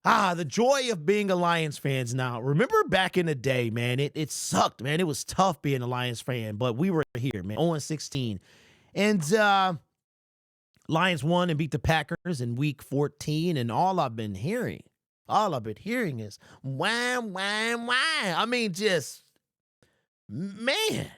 The joy of being a Lions fans now. Remember back in the day, man, it sucked, man. It was tough being a Lions fan, but we were here, man, 0-16. And Lions won and beat the Packers in week 14, and all I've been hearing is wham, wham, wham. I mean, man.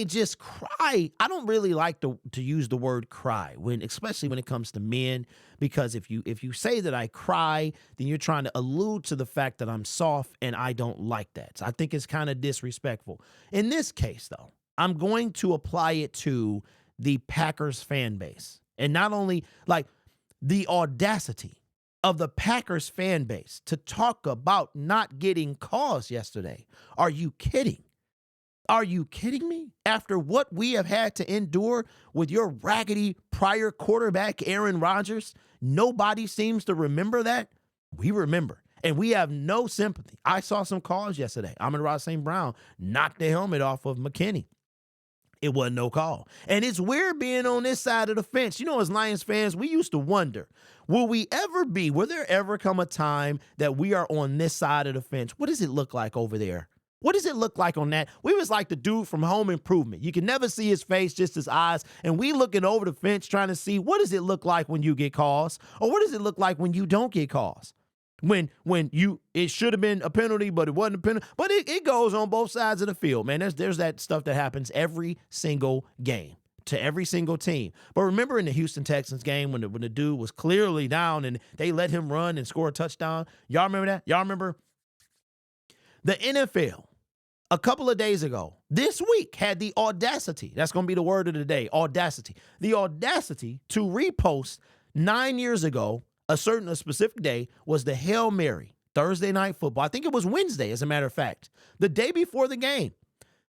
Just cry. I don't really like to use the word cry especially when it comes to men, because if you say that I cry, then you're trying to allude to the fact that I'm soft, and I don't like that. So I think it's kind of disrespectful. In this case, though, I'm going to apply it to the Packers fan base, and not only like the audacity of the Packers fan base to talk about not getting calls yesterday. Are you kidding? Are you kidding me? After what we have had to endure with your raggedy prior quarterback, Aaron Rodgers, nobody seems to remember that. We remember, and we have no sympathy. I saw some calls yesterday. Amon-Ra St. Brown knocked the helmet off of McKinney. It wasn't no call. And it's weird being on this side of the fence. You know, as Lions fans, we used to wonder, will there ever come a time that we are on this side of the fence? What does it look like over there? What does it look like on that? We was like the dude from Home Improvement. You can never see his face, just his eyes. And we looking over the fence trying to see, what does it look like when you get calls? Or what does it look like when you don't get calls? It should have been a penalty, but it wasn't a penalty. But it goes on both sides of the field, man. There's that stuff that happens every single game to every single team. But remember in the Houston Texans game when the dude was clearly down and they let him run and score a touchdown? Y'all remember that? Y'all remember? The NFL, a couple of days ago, this week, had the audacity, that's going to be the word of the day, audacity, the audacity to repost 9 years ago, a specific day, was the Hail Mary, Thursday Night Football. I think it was Wednesday, as a matter of fact, the day before the game.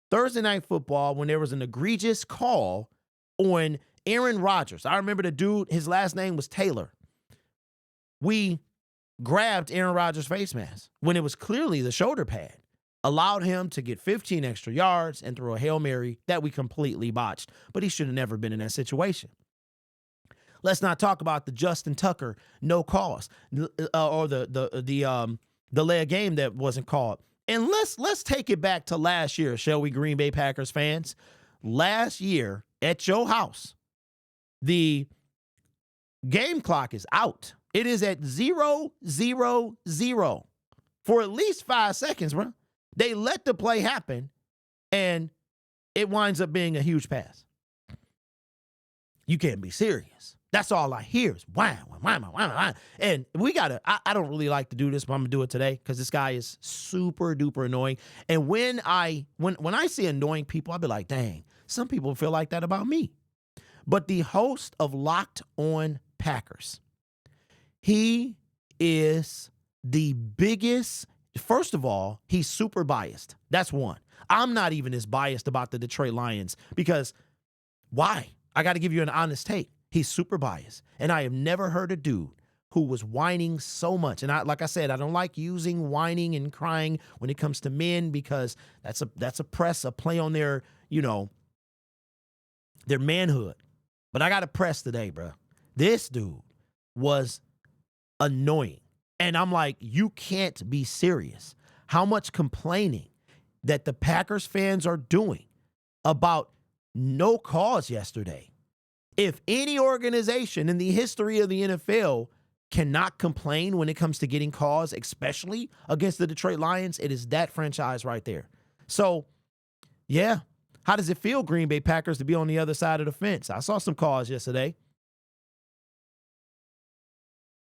Thursday Night Football, when there was an egregious call on Aaron Rodgers. I remember the dude, his last name was Taylor. We grabbed Aaron Rodgers' face mask when it was clearly the shoulder pad, allowed him to get 15 extra yards and throw a Hail Mary that we completely botched. But he should have never been in that situation. Let's not talk about the Justin Tucker no calls or the delay of game that wasn't called. And let's take it back to last year, shall we, Green Bay Packers fans? Last year at your house, the game clock is out. It is at 0-0-0 for at least 5 seconds, bro. They let the play happen, and it winds up being a huge pass. You can't be serious. That's all I hear is wham, wham, wham, wham. And we I don't really like to do this, but I'm going to do it today because this guy is super duper annoying. And when I see annoying people, I'll be like, dang, some people feel like that about me. But the host of Locked On Packers, he is the biggest. First of all, he's super biased. That's one. I'm not even as biased about the Detroit Lions because why? I got to give you an honest take. He's super biased. And I have never heard a dude who was whining so much. And like I said, I don't like using whining and crying when it comes to men because that's a play on their manhood. But I got to press today, bro. This dude was annoying. And I'm like, you can't be serious. How much complaining that the Packers fans are doing about no calls yesterday. If any organization in the history of the NFL cannot complain when it comes to getting calls, especially against the Detroit Lions, it is that franchise right there. So, yeah, how does it feel, Green Bay Packers, to be on the other side of the fence? I saw some calls yesterday.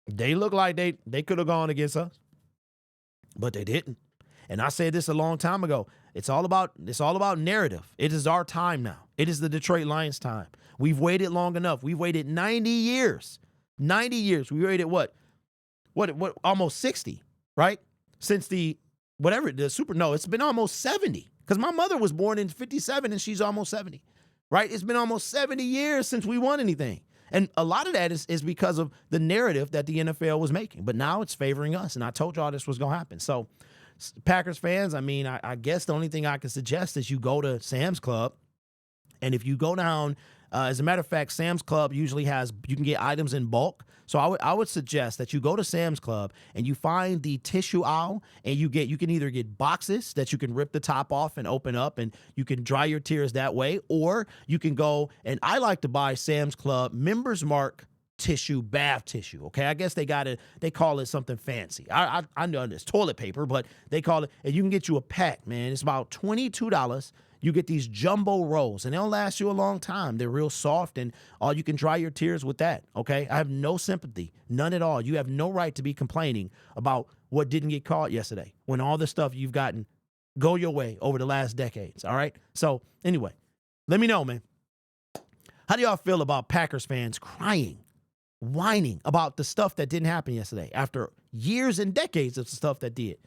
They look like they could have gone against us, but they didn't. And I said this a long time ago. It's all about narrative. It is our time now. It is the Detroit Lions time. We've waited long enough. We've waited 90 years. 90 years. We waited what almost 60, right? Since it's been almost 70. Because my mother was born in 57 and she's almost 70, right? It's been almost 70 years since we won anything. And a lot of that is because of the narrative that the NFL was making. But now it's favoring us. And I told y'all this was going to happen. So, Packers fans, I guess the only thing I can suggest is you go to Sam's Club. And if you go down As a matter of fact, Sam's Club usually you can get items in bulk. So I would suggest that you go to Sam's Club and you find the tissue aisle, and you can either get boxes that you can rip the top off and open up, and you can dry your tears that way, or you can go, and I like to buy Sam's Club Members Mark tissue, bath tissue. Okay, I guess they call it something fancy. I know it's toilet paper, but they call it, and you can get you a pack, man. It's about $22. You get these jumbo rolls, and they'll last you a long time. They're real soft, and all you can dry your tears with that. Okay, I have no sympathy, none at all. You have no right to be complaining about what didn't get caught yesterday, when all the stuff you've gotten go your way over the last decades. All right. So anyway, let me know, man. How do y'all feel about Packers fans crying, whining about the stuff that didn't happen yesterday after years and decades of stuff that did?